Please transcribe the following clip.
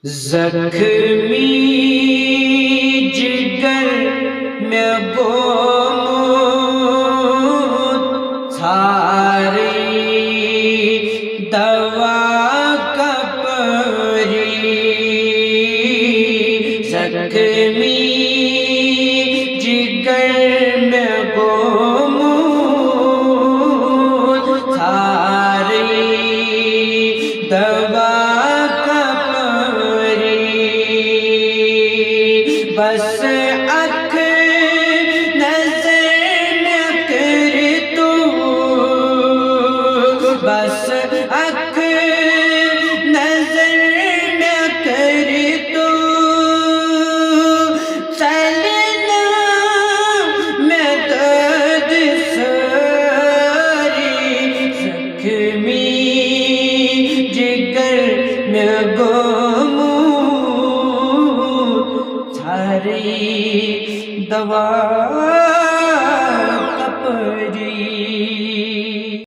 जख्मी जिगर में बोमूद सारी दवा का परी। जख्मी जिगर में बोमूद सारी दवा बस अख नजर न कर तू, बस अख नजर न कर तू, चलना मैं दर्द सारी। जख्मी जिगर में सारी दवा